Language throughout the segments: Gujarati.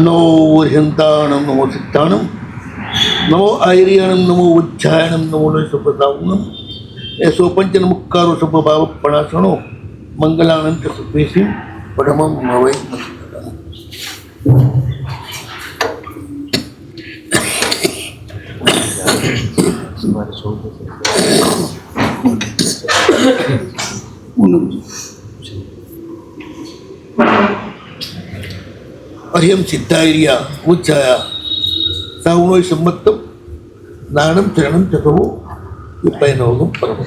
નમો હ્યંતાણમ નમો સિદ્ધાણમ નમો આયર્યાણમ નમો ઉચ્છાયણમ નમો સુપદાવનમ એસો પંચનમુક્કારો સુપભાવ પણાસણો મંગલાનંત સુપેશી પડમમ ભવૈ. અર્યમ સિદ્ધાયર્યા ઉચ્ચાયા સાવણોય સંમત્તમ નાણમ ચરણમ ચતો વિપયનોગમ પરમ.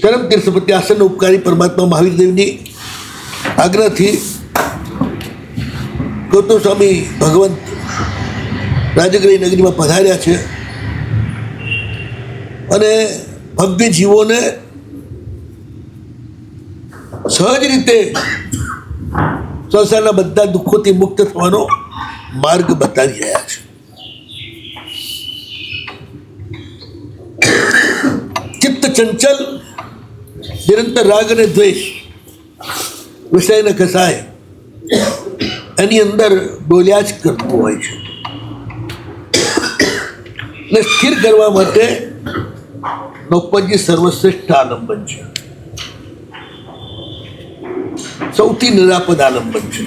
ચરમ તીર્થપતિ આસન ઉપકારી પરમાત્મા મહાવીર દેવની આજ્ઞાથી ગૌતમ સ્વામી ભગવંત રાજગૃહ નગરીમાં પધાર્યા છે અને ભક્તિ જીવોને સહજ રીતે સંસારના બધા દુઃખોથી મુક્ત થવાનો માર્ગ બતાવી રહ્યા છે. ચિત્ત ચંચલ નિરંતર રાગ અને દ્વેષ વિષયને કસાય એની અંદર ડોલ્યા જ કરતું હોય છે ને સ્થિર કરવા માટે નૌપજ્ય સર્વશ્રેષ્ઠ આલંબન છે, સૌથી નિરાપદ આલંબન છે.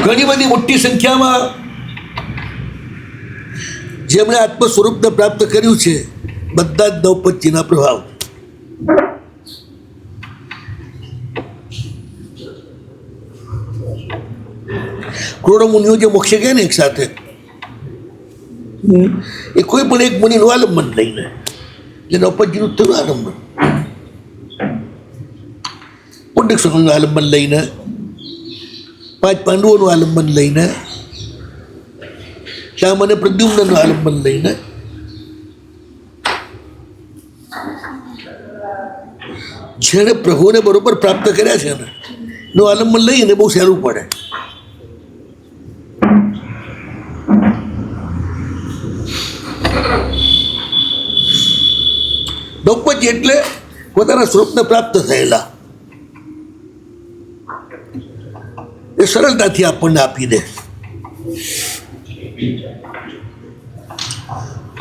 ઘણી બધી મોટી સંખ્યામાં જેમણે આત્મ સ્વરૂપને પ્રાપ્ત કર્યું છે બધા જ નૌપજ્યના પ્રભાવ. કરોડો મુનિઓ જે મોક્ષે ગયા ને એક સાથે, એ કોઈ પણ એક મુનિનું આલંબન લઈને, જે નૌપજ્યનું થયું આલંબન, પુંડક સ્વામીનું આલંબન લઈને, 5 પાંડવોનું આલંબન લઈને, શ્યામ અને પ્રદ્યુમ્નનું આલંબન લઈને, જેણે પ્રભુને બરોબર પ્રાપ્ત કર્યા છે ને એનું આલંબન લઈને બહુ સહેલું પડે. નૌપજ્ય એટલે પોતાના સ્વરૂપને પ્રાપ્ત થયેલા, એ સરળતાથી આપણને આપી દે.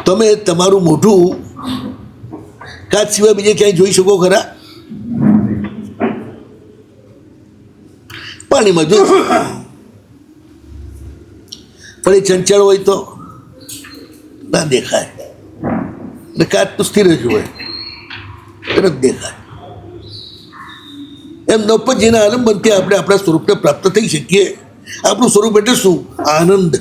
તમે તમારું મોઢું કાચ સિવાય બીજે ક્યાંય જોઈ શકો ખરા? પાણીમાં જોઈ શકો, પણ એ ચંચળ હોય તો ના દેખાય ને કાચ તો સ્થિર જ હોય, તરત દેખાય. એમ નૌપજ્યના આલંબનથી આપણે આપણા સ્વરૂપને પ્રાપ્ત થઈ શકીએ. આપણું સ્વરૂપ એટલે શું? આનંદ.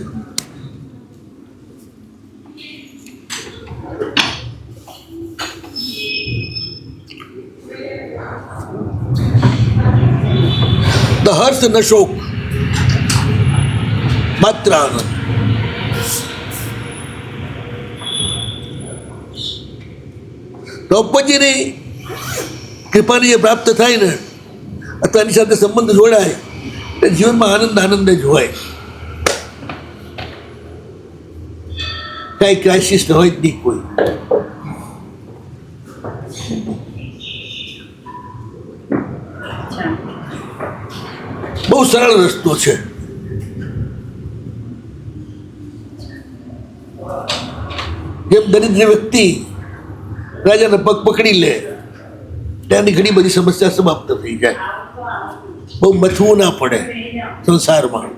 ન હર્ષ ન શોક, માત્ર આનંદ. નૌપજ્યની કૃપાની જે પ્રાપ્ત થાય ને અથવા એની સાથે સંબંધ જોડાય એ જીવનમાં આનંદ જ હોય. કાંઈ ક્રાઇસિસ હોય જ નહીં કોઈ. બહુ સરળ રસ્તો છે. જેમ દરિદ્ર વ્યક્તિ રાજાને પગ પકડી લે ત્યાંની ઘણી બધી સમસ્યા સમાપ્ત થઈ જાય. બહુ મથવું ના પડે સંસારમાં.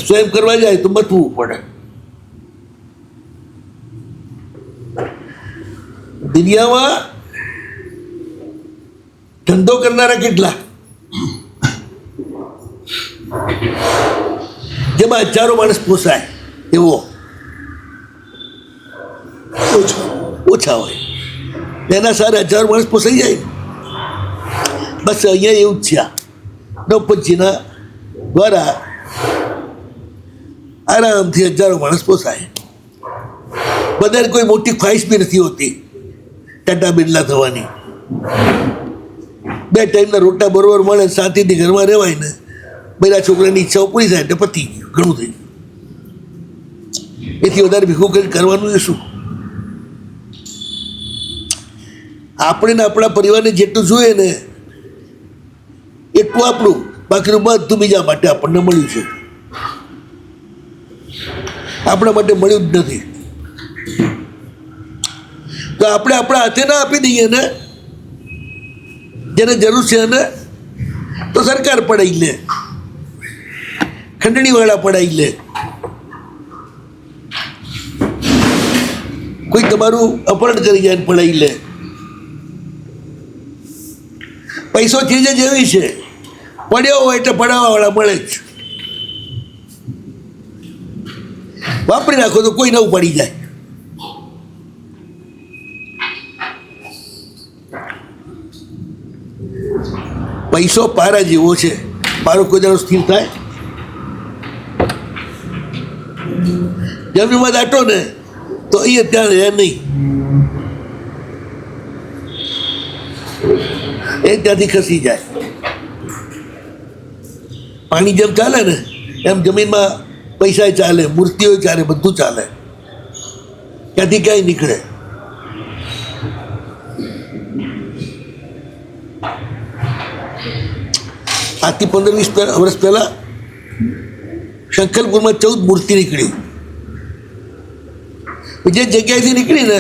સ્વયં કરવા જાય તો મથવું પડે. દુનિયામાં ધંધો કરનારા કેટલા, જેમાં હજારો માણસ પોસાય એવો ઓછા હોય. એના સારા 1000 માણસ પોસાઈ જાય. બસ અહીંયા એવું જ છે. નૌપજ્યના દ્વારા આરામથી હજારો માણસ પોસાય. બધાને કોઈ મોટી ખ્વાહિશ બી નથી હોતી ટાટા બિરલા થવાની. 2 ટાઈમના રોટલા બરોબર મળે, શાંતિથી ઘરમાં રહેવાય ને, બધા છોકરાની ઈચ્છાઓ પૂરી થાય એટલે પતી ગયું, ઘણું થઈ ગયું. એથી વધારે ભેગું કરી કરવાનું એ શું? આપણે ને આપણા પરિવારને જેટલું જોઈએ ને એટલું આપણું, બાકીનું બધું બીજા માટે આપણને મળ્યું છે, આપણા માટે મળ્યું જ નથી. તો આપણે આપણા હાથે ના આપી દઈએ ને જેને જરૂર છે એને, તો સરકાર પડાવી લે, ખંડણીવાળા પડાવી લે, કોઈ તમારું અપહરણ કરી જાય પડાવી લે. પૈસો ચીજ જ એવી છે, પડ્યો હોય એટલે પડાવવાવાળા મળે જ. વાપરી નાખો તો કોઈ નવું પડી જાય. પૈસો પારા જેવો છે, પારો કોઈ દાડો સ્થિર થાય? જમીનમાં દાટો ને તો અહીંયા ત્યાં રહે નહીં, એ ત્યાંથી ખસી જાય. પાણી જેમ ચાલે ને એમ જમીનમાં પૈસા ચાલે, મૂર્તિઓ ચાલે, બધું ચાલે, ત્યાંથી ક્યાંય નીકળે. આજથી 15-20 વર્ષ પહેલા શંખલપુરમાં 14 મૂર્તિ નીકળી. જે જગ્યાએથી નીકળી ને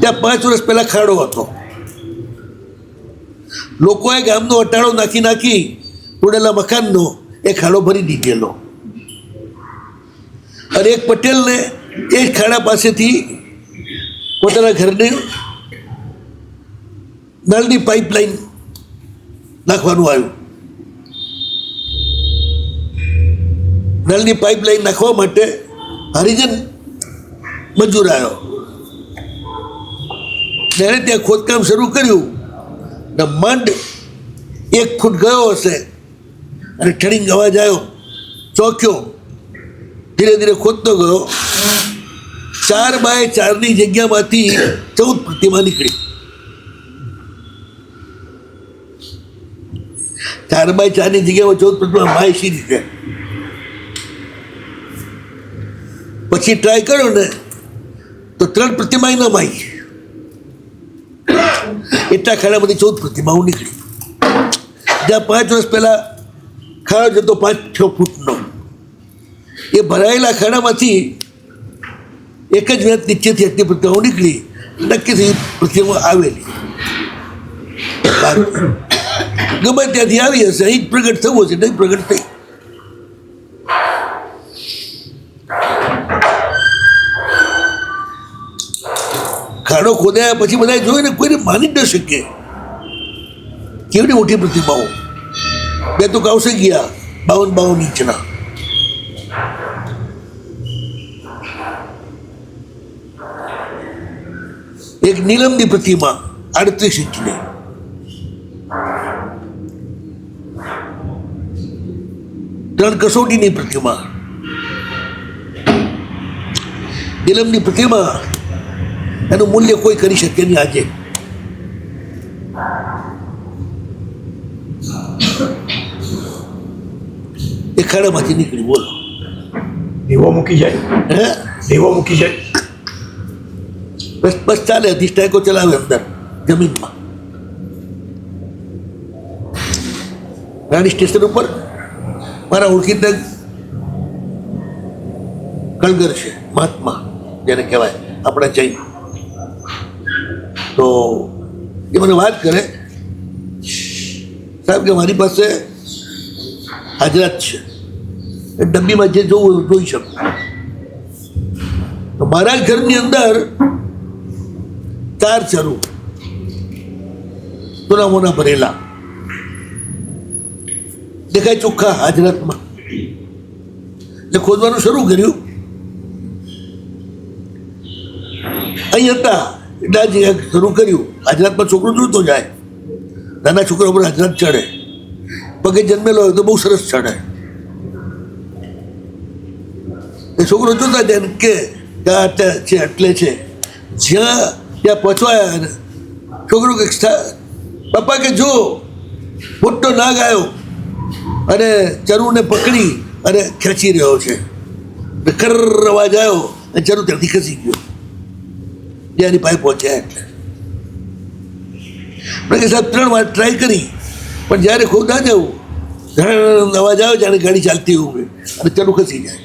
ત્યાં 5 વર્ષ પહેલા ખાડો હતો. લોકોએ ગામનો અટાળો નાખી તોડેલા મકાનનો એ ખાડો ભરી દીધેલો. અને એક પટેલને એ ખાડા પાસેથી પોતાના ઘરની નળની પાઇપલાઇન નાખવાનું આવ્યું. નળની પાઇપલાઇન નાખવા માટે હરિજન મજૂર આવ્યો. એણે ત્યાં ખોદકામ શરૂ કર્યું ને માંડ 1 ફૂટ ગયો હશે અને ઠણીંગ અવાજ આવ્યો, ચોક્યો, ધીરે ધીરે ખોદતો ગયો. 4x4ની જગ્યામાંથી 14 પ્રતિમા નીકળી. 4x4ની જગ્યામાં 14 પ્રતિમા માય શી રીતે? પછી ટ્રાય કર્યો ને તો 3 પ્રતિમા ન માઈ. એટલા ખાડામાંથી 14 પ્રતિમાઓ નીકળી. જ્યાં 5 વર્ષ પહેલા ખાડો જતો 5-6 ફૂટનો, એ ભરાયેલા ખાડામાંથી એક જ વેત નીચેથી આટલી પ્રતિમાઓ નીકળી. નક્કીથી પ્રતિમા આવેલી ગમે ત્યાંથી આવી હશે, અહીં જ પ્રગટ થવું હશે, નહીં પ્રગટ થઈ. ખાડો ખોદાયા પછી બધા જોઈને કોઈને માની જ ન શકે. કેવડી મોટી પ્રતિમાઓ, 2 તો કાવસે ગયા 52 ઇંચના. એક નીલમની પ્રતિમા 38 ઇંચની. ત્રણ કસોટીની પ્રતિમા. નીલમની પ્રતિમા એનું મૂલ્ય કોઈ કરી શકે નહીં આજે. એ ખાડામાંથી નીકળી. બોલો, દેવો મૂકી જાય, હે દેવો મૂકી જાય, બસ બસ ચાલે, અધિષ્ઠાયકો ચલાવે અંદર જમીનમાં. રાણી સ્ટેશન ઉપર મારા ઓળખીતા કળગર છે, મહાત્મા જેને કહેવાય, આપણા જૈન. તો એ મને વાત કરે, સાહેબ કે મારી પાસે હાજરાત છે, એ ડબ્બીમાં જે જોવું જોઈ શકું. તો મારા ઘરની અંદર 4 ચરુ સોના મોના ભરેલા દેખાય ચોખ્ખા હાજરાતમાં. એટલે ખોદવાનું શરૂ કર્યું. અહીં હતા એટલે આ જગ્યા શરૂ કર્યું. હાજરાતમાં છોકરો જોતો જાય, નાના છોકરા ઉપર હાજરાત ચડે, પગે જન્મેલો હોય તો બહુ સરસ ચડે. એ છોકરો જોતા જાય કે આટલે છે, એટલે છે. ત્યાં પહોંચવાયા ને છોકરો કે પપ્પા કે જો મોટો નાગ આવ્યો અને ચરુને પકડી અને ખેંચી રહ્યો છે. ખર અવાજ આવ્યો અને ચાલુ ત્યાંથી ખસી ગયો જ્યાંની પાસે પહોંચ્યા એટલે કે સાહેબ 3 વાર ટ્રાય કરી પણ જ્યારે ખોદા જવું અવાજ આવે જાણે ગાડી ચાલતી હોય અને ચાલુ ખસી જાય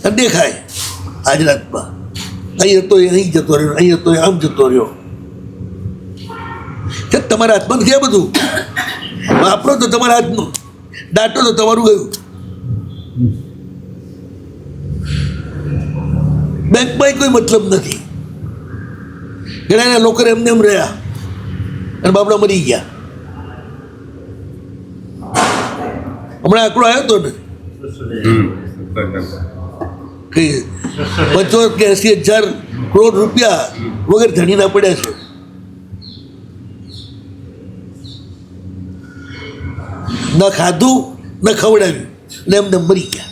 અને દેખાય આજ રાતમાં અહીં હતો અહીં જતો રહ્યો અહીં હતો આમ જતો રહ્યો તમારા હાથમાં નથી આ બધું વાપરો તો તમારા હાથનું દાટો તો તમારું ગયું બેંકમાં કોઈ મતલબ નથી ઘણા લોકો એમને એમ રહ્યા અને બાપડા મરી ગયા હમણાં આંકડો આવ્યો હતો ને કઈ 75 કે 80,000 કરોડ રૂપિયા વગર ધણીના પડ્યા છે ન ખાધું ન ખવડાવ્યું ને એમને મરી ગયા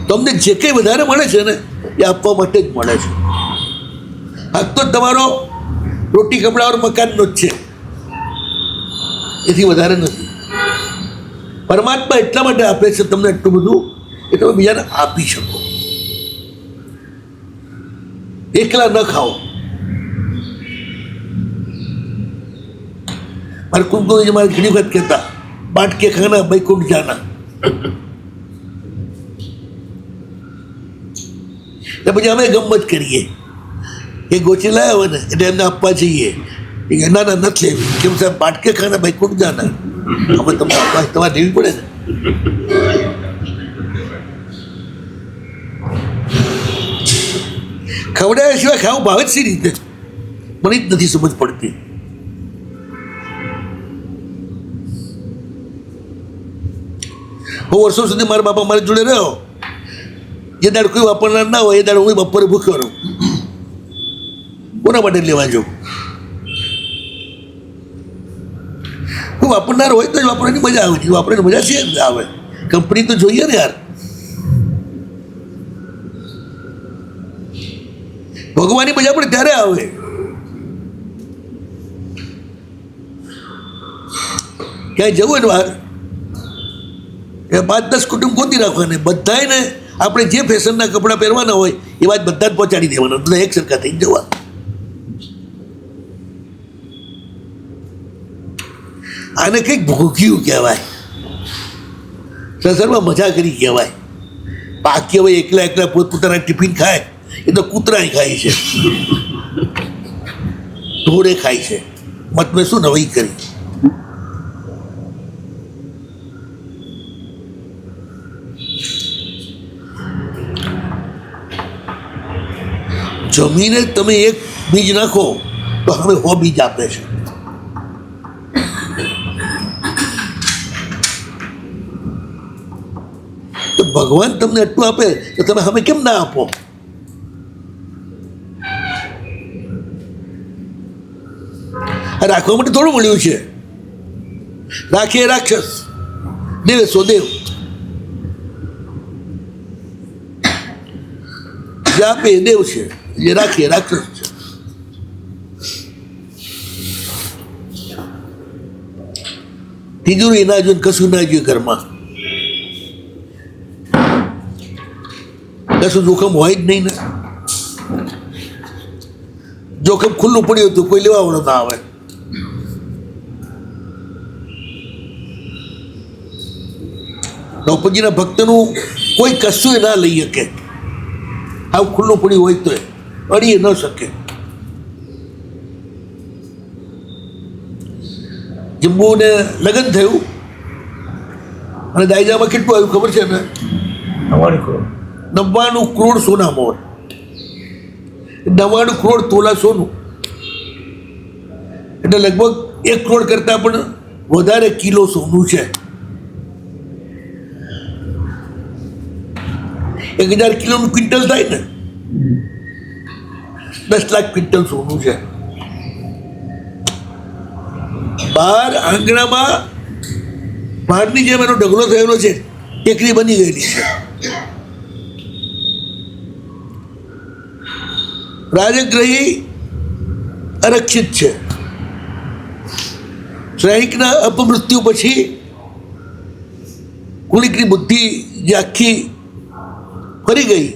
તમને જે કંઈ વધારે મળે છે ને એ આપવા માટે જ મળે છે હક તો તમારો રોટી કપડા ઓર મકાનનો જ છે એથી વધારે નથી પરમાત્મા એટલા માટે આપે છે તમને એટલું બધું કે તમે બીજાને આપી શકો એકલા ન ખાઓ મારે કુંકુ મારે ઘણી વખત કહેતા બાટ કે ખાના વૈકુંઠ જાના પછી અમે ગમત કરીએ એ ગોચી લાવ્યા હોય ને એટલે એમને આપવા જઈએ ના ના નથી લેવી કેમ સાહેબ બાટકે ખાના વૈકુંઠ જાના અમે તમને આપવા તમારે દેવી પડે ને ખવડાવ્યા સિવાય ખાવું ભાવે જ સી રીતે મને જ નથી સમજ પડતી હું વર્ષો સુધી મારા બાપા મારી જોડે રહ્યો જે દાડ કોઈ વાપરનાર ના હોય એ દાડ હું બપોરે ભૂખ્યો રહું કોના માટે લેવા જાઉં હું વાપરનાર હોય તો જ વાપરવાની મજા આવે છે વાપરવાની મજા છે આવે કંપની તો જોઈએ ને યાર ભગવાનની મજા પણ ત્યારે આવે ક્યાંય જવું ને બહાર એ 5-10 કુટુંબ ગોતી રાખવાને બધાને આપણે જે ફેશનના કપડાં પહેરવાના હોય એ વાત બધા જ પહોંચાડી દેવાના બધા એક સરખા થઈને જવા આને કંઈક ભોગ્યું કહેવાય સંસારમાં મજા કરી કહેવાય બાકી હવે એકલા એકલા પોતપોતાના ટિફિન ખાય એ તો કૂતરાય ખાય છે ઢોરે ખાય છે મત મેં શું નવાઈ કરી જમીને તમે એક બીજ નાખો તો હવે 100 બીજ આપે છે તો ભગવાન તમને એટલું આપે તો તમે હવે કેમ ના આપો રાખવા માટે થોડું મળ્યું છે રાખે રાક્ષસ દેવે સો દેવ જે આપે એ દેવ છે જે રાખીએ રાક્ષસ છે તિજોરી ના જોઈએ કશું ના જોઈએ ઘરમાં કશું જોખમ હોય જ નહીં ને જોખમ ખુલ્લું પડ્યું હતું કોઈ લેવા વાળો ના આવે દ્રૌપદીના ભક્તનું કોઈ કશું ના લઈ શકે આવું ખુલ્લું પડ્યું હોય તો અડીએ ન શકે જમ્બુને લગ્ન થયું અને દાયજામાં કેટલું આવ્યું ખબર છે ને 99 કરોડ સોના મોર 99 કરોડ તોલા સોનું એટલે લગભગ 1 કરોડ કરતાં પણ વધારે કિલો સોનું છે 1000 કિલોનું ક્વિન્ટલ થાય ને 10 લાખ ક્વિન્ટલ સોનું છે બહાર આંગણામાં બહારની જેમ એનો ઢગલો થયેલો છે ટેકરી બની ગયેલી છે રાજગ્રહી અરક્ષિત છે શ્રાયિકના અપમૃત્યુ પછી કુલિકની બુદ્ધિ જે આખી ફરી ગઈ,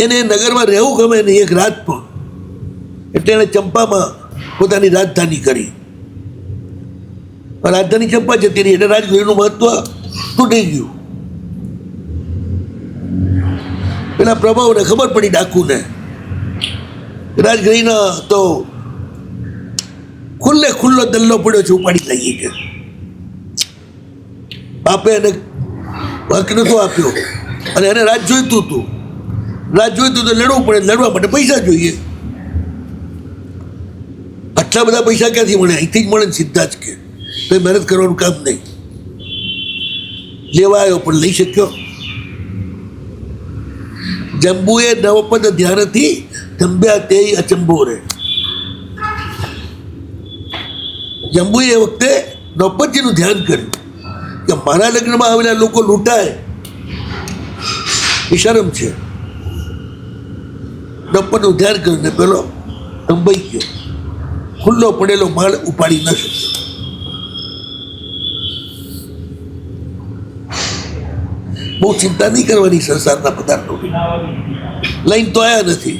એને નગરમાં રહેવું ગમે નહીં એક રાત પણ, એટલે એણે ચંપામાં પોતાની રાજધાની કરી. રાજધાની ચંપા જતી રહી એટલે રાજગૃહનું મહત્વ તૂટી ગયું. પેલા પ્રભાવને ખબર પડી, ડાકુને, રાજગૃહના તો ખુલ્લો દલ્લો પડ્યો છે, ઉપાડી લઈએ કે બાપે એને હક નતો આપ્યો અને એને રાજ જોઈતું હતું. રાજ જોઈતું તો લડવું પડે, લડવા માટે પૈસા જોઈએ. આટલા બધા પૈસા ક્યાંથી મળે? અહીંથી જ મળે ને સીધા જ, કે કંઈ મહેનત કરવાનું કામ નહીં. લેવા આવ્યો પણ લઈ શક્યો. જંબુએ નવપદ ધ્યાનથી જંબ્યા તે અચંબો રે. જંબુએ એ વખતે નવપદજીનું ધ્યાન કર્યું કે મારા લગ્નમાં આવેલા લોકો લૂંટાય એ શરમ છે. નવપદનું ધ્યાન કર્યું ને પેલો કંબાઈ ગયો, ખુલ્લો પડેલો માલ ઉપાડી ન શક્યો. બહુ ચિંતા નહીં કરવાની સંસારના પદાર્થોની. લાઈન તો આયા નથી.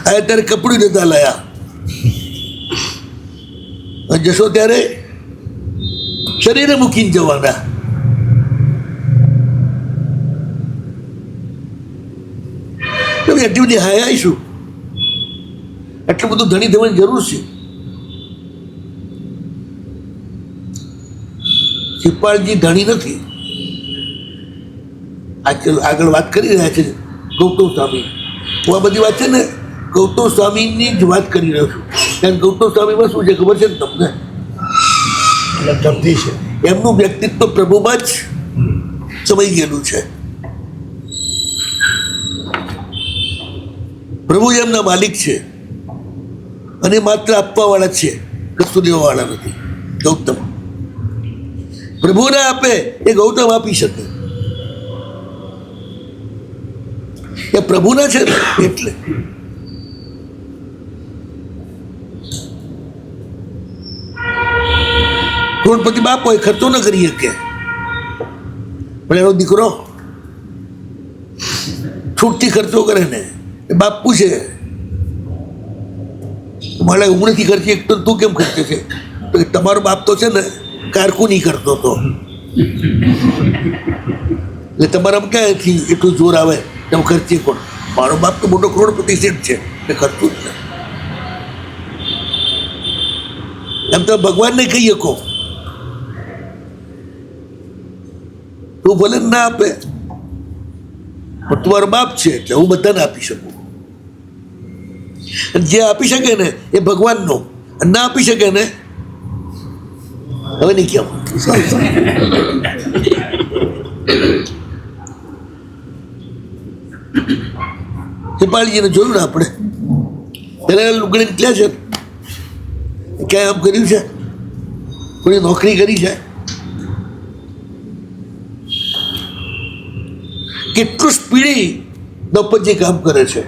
આયા ત્યારે કપડું નતા લાયા, જશો ત્યારે શરીરે મૂકીને જવાના. એટલી બધી હાય આવીશું, એટલું બધું ધણી થવાની જરૂર છે. શિપાળજી ધણી નથી. આગળ વાત કરી રહ્યા છે ગૌતમ સ્વામી. હું આ બધી વાત છે ને ગૌતમ સ્વામીની જ વાત કરી રહ્યો છું. કારણ ગૌતમ સ્વામીમાં શું છે ખબર છે ને તમને? જલ્દી છે. એમનું વ્યક્તિત્વ પ્રભુમાં જ સમાઈ ગયેલું છે. પ્રભુ એમના માલિક છે અને માત્ર આપવાવાળા છે, કશું દેવાવાળા નથી. ગૌતમ પ્રભુ ના આપે એ ગૌતમ આપી શકે. એ પ્રભુના છે ને એટલે. કરોડપતિ બાપ હોય, ખર્ચો ન કરી શકે, પણ એનો દીકરો છૂટથી ખર્ચો કરે ને. એ બાપ પૂછે મારે ઉંમરેથી ખર્ચી એક તો તું કેમ ખર્ચે છે? તો તમારો બાપ તો છે ને કારકુની કરતો હતો, એટલે તમારામાં ક્યાંથી એટલું જોર આવે તમે ખર્ચી કોણ? મારો બાપ તો મોટો કરોડપતિ શેઠ છે એટલે ખર્ચું જ ને. એમ તો ભગવાનને કહી શકો તું ભલે ના આપે પણ તમારો બાપ છે એટલે હું બધાને આપી શકું. જે આપી શકે ને એ ભગવાનનો, ના આપી શકે ને હવે નહીં કેમ. શિપાળીજીને જોયું ને આપણે પેલા લુગડી નીકળ્યા છે, ક્યાંય આમ કર્યું છે, કોઈ નોકરી કરી છે? કેટલું સ્પીડી નવપતજી કામ કરે છે.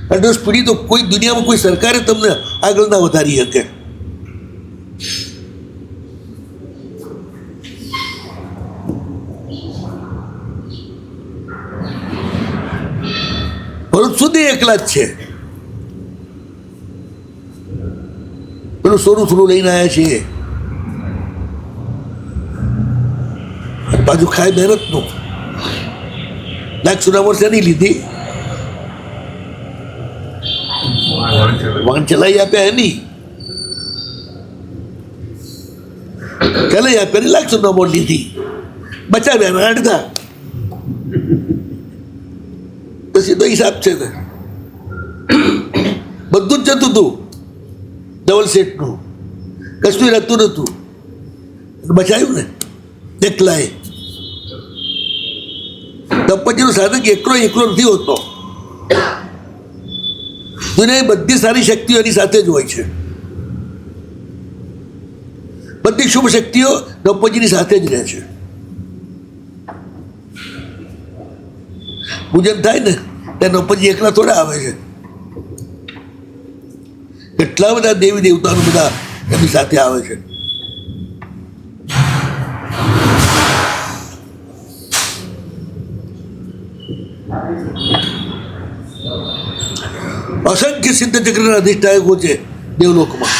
આટલું સ્પીડી તો કોઈ દુનિયામાં કોઈ સરકારે તમને આગળ ના વધારી શકે. ભરૂચ સુધી એકલા જ છે. પેલું સોનું થોડું લઈને આવ્યા છીએ, બાજુ ખાય મહેનતનું. લાખ સુનામર શેની લીધી? વાહન ચલાવી આપ્યા એની, ચલાવી આપ્યા લાખ સુનામર લીધી, બચાવ્યા અડધા. તો સીધો હિસાબ છે ને. બધું જ જતું હતું ડબલ સેટનું, કશું રહેતું નતું. બચાવ્યું ને એકલાએ. દંપતીનું સાધક એકલો નથી હોતો. દુનિયાની બધી સારી શક્તિઓ એની સાથે જ હોય છે. બધી શુભ શક્તિઓ દંપતીની સાથે જ રહે છે. પૂજન થાય ને ત્યાં દંપતી એકલા થોડા આવે છે. કેટલા બધા દેવી દેવતાઓ બધા એમની સાથે આવે છે. અસંખ્ય સિદ્ધ ચક્રના અધિષ્ઠાયકો છે દેવલોકમાં.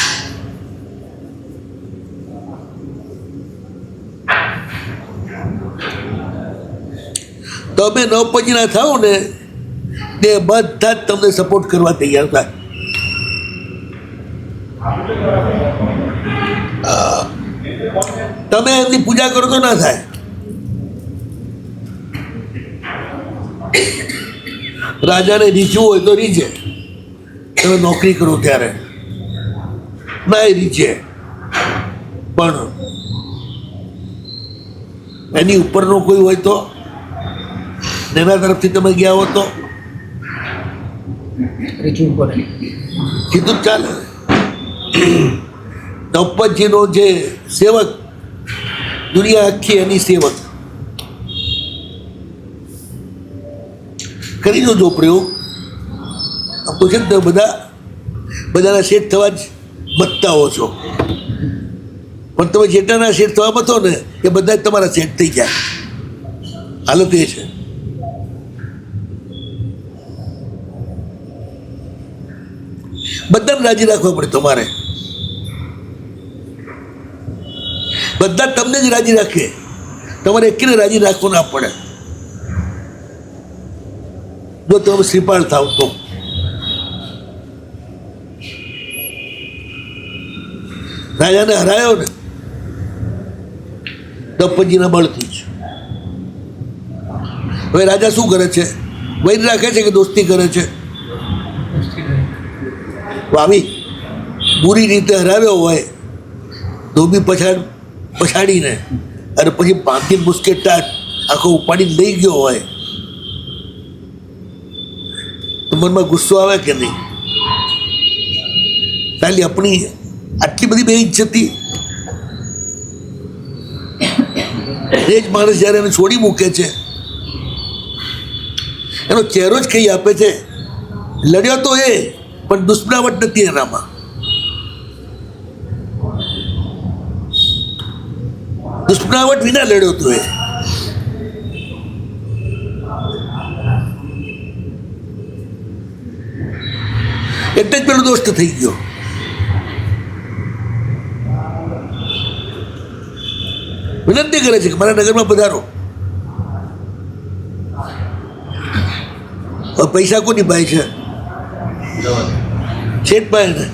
તમે નવપંચના થાવ ને તે બધા જ તમને સપોર્ટ કરવા તૈયાર થાય. તમે એમની પૂજા કરો તો ના થાય. રાજાને રીઝવું હોય તો રીઝે, તમે નોકરી કરો ત્યારે ના એ રીઝે, પણ એની ઉપરનો કોઈ હોય તો એના તરફથી તમે ગયા હો તો કીધું ચાલે. નવપતજીનો જે સેવક, દુનિયા આખી એની સેવક. કરી જોજો પ્રયોગ. આમ તો છે ને બધાના સેટ થવા જ મતતા હો છો, પણ તમે જેટલાના સેટ થવા મતો ને એ બધા જ તમારા સેટ થઈ જાય. હાલત એ છે. બધાને રાજી રાખવા પડે તમારે. બધા તમને જ રાજી રાખે, તમારે એકને રાજી રાખવું ના પડે. જો તમે શ્રીપાળ થાવ તો રાજાને હરાયો ને નવપતજીના બળથી જ. હવે રાજા શું કરે છે? વૈર રાખે છે કે દોસ્તી કરે છે? આવી બુરી રીતે હરાવ્યો હોય ધોબી પછાડીને અને પછી બાંધી મુસ્કેટા આખો ઉપાડીને લઈ ગયો હોય તો મનમાં ગુસ્સો આવે કે નહીં? ખાલી આપણી આટલી બધી બેઇજ્જતી. એ જ માણસ જ્યારે એને છોડી મૂકે છે એનો ચહેરો જ કહી આપે છે લડ્યો તો એ, પણ દુશ્મનાવટ નથી એનામાં. દુશ્મનાવટ વિના લડ્યો તો એ. એટલે જ પેલો દોસ્ત થઈ ગયો. વિનંતી કરે છે કે મારા નગરમાં પધારો. પૈસા કોની પાસે છે? શેઠ પાસે ને,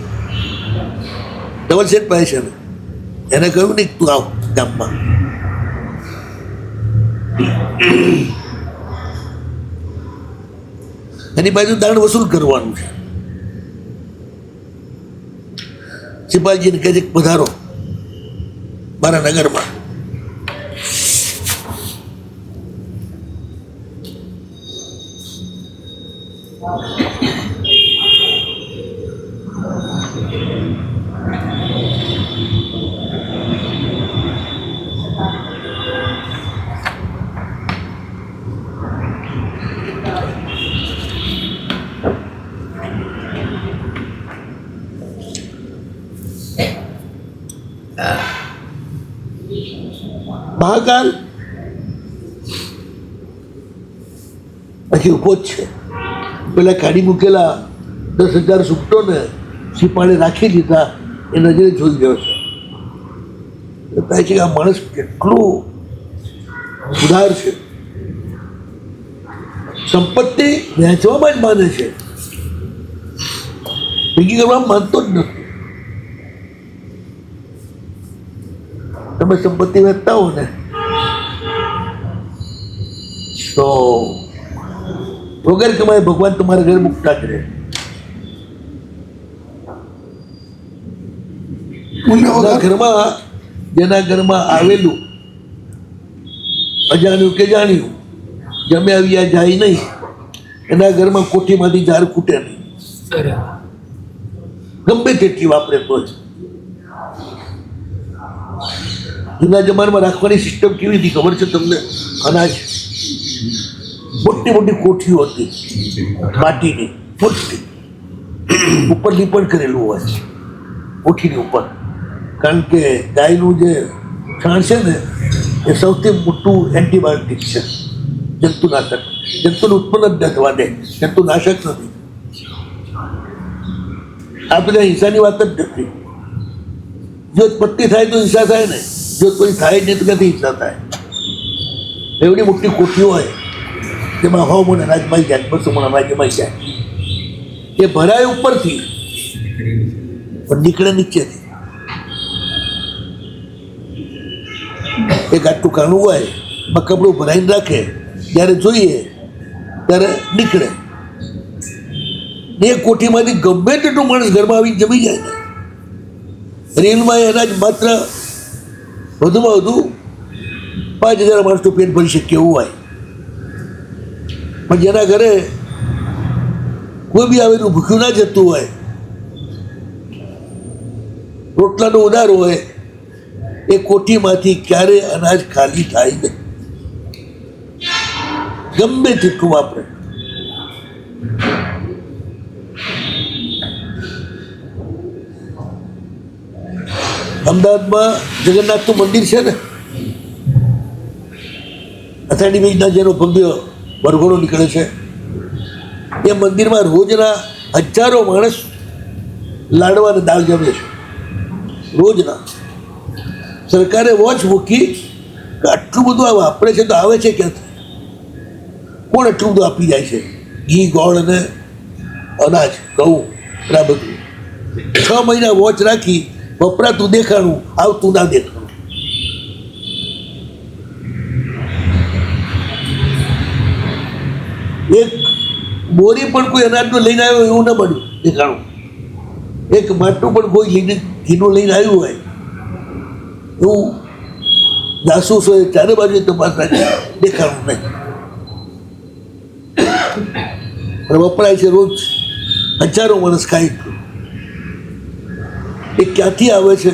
ધવલ શેઠ પાસે છે ને. એને કહ્યું નહીં તું આવ ગામમાં. એની બાજુ દાણ વસૂલ કરવાનું છે. સિપાહીજીને કહે છે પધારો મારા નગરમાં. મહાકાલ પછી ઉભો જ છે. પેલા કાઢી મૂકેલા 10,000 સુપટો ને સિપાળે રાખી દીધા એ નજરે જોઈ ગયો છે. થાય છે કે આ માણસ કેટલું ઉદાર છે. સંપત્તિ વહેંચવામાં જ માને છે, ભેગી કરવામાં માનતો જ નથી. તમે સંપત્તિ વહેંચતા હો ને તો વગર કમાય ભગવાન તમારા ઘરે મૂકતા જ રહે. જેના ઘરમાં આવેલું અજાણ્યું કે જાણ્યું જમે આવ્યા જાય નહીં, એના ઘરમાં કોઠીમાંથી ઝાડ ખૂટે નહીં. ગમે તેટલી વાપરે તો જ. જૂના જમાનામાં રાખવાની સિસ્ટમ કેવી હતી ખબર છે તમને? અનાજ મોટી મોટી કોઠીઓ હતી માટીની મોટી, ઉપર લીપણ કરેલું હોય કોઠીની ઉપર, કારણ કે ગાયનું જે છાણ છે ને એ સૌથી મોટું એન્ટીબાયોટિક છે, જંતુનાશક. જંતુનું ઉત્પન્ન જ ન થવા દે, જંતુનાશક નથી. આ બધા હિંસાની વાત જ નથી. જો ઉત્પત્તિ થાય તો હિંસા થાય ને, જો કોઈ થાય નહીં તો ક્યાંથી હિંસા થાય? એવડી મોટી કોઠીઓ હોય જેમાં 100 મણ અનાજ મળી જાય, 200 મણ અનાજ મળી જાય, એ ભરાય ઉપરથી પણ નીકળે નીચેથી. એક આટલું કાણું હોય એમાં કપડું ભરાઈને રાખે, જ્યારે જોઈએ ત્યારે નીકળે. એ કોઠીમાંથી ગમે તેટલું માણસ ઘરમાં આવીને જમી જાય ને, રેલમાં એ અનાજ માત્ર વધુમાં વધુ 5,000 માણસનું પેટ ભરી શકે એવું હોય. પણ જેના ઘરે કોઈ બી આવેલું ભૂખ્યું ના જતું હોય, રોટલાનો ઉધાર હોય, એ કોઠીમાંથી ક્યારે અનાજ ખાલી થાય નહીં, ગમે તેટલું વાપરે. અમદાવાદમાં જગન્નાથનું મંદિર છે ને, અથાણી બીજના જેનો ભવ્ય વરઘોડો નીકળે છે, એ મંદિરમાં રોજના હજારો માણસ લાડવા અને દાળ જમે છે, રોજના. સરકારે વોચ મૂકી કે આટલું બધું આ વાપરે છે તો આવે છે ક્યાંથી? કોણ એટલું બધું આપી જાય છે? ઘી, ગોળ અને અનાજ, ઘઉં, આ બધું 6 મહિના વોચ રાખી, વપરાતું દેખાણું, આવતું ના દેખાણું. એક બોરી પણ કોઈ અનાજનું લઈને આવ્યો એવું ન મળ્યું દેખાણું. એક માટલું પણ કોઈ લઈને ઘીનું લઈને આવ્યું હોય એવું જાસૂસોએ ચારે બાજુ તપાસ રાખી, દેખાણું નહીં. પણ વપરાય છે રોજ હજારો માણસ ખાય. એ ક્યાંથી આવે છે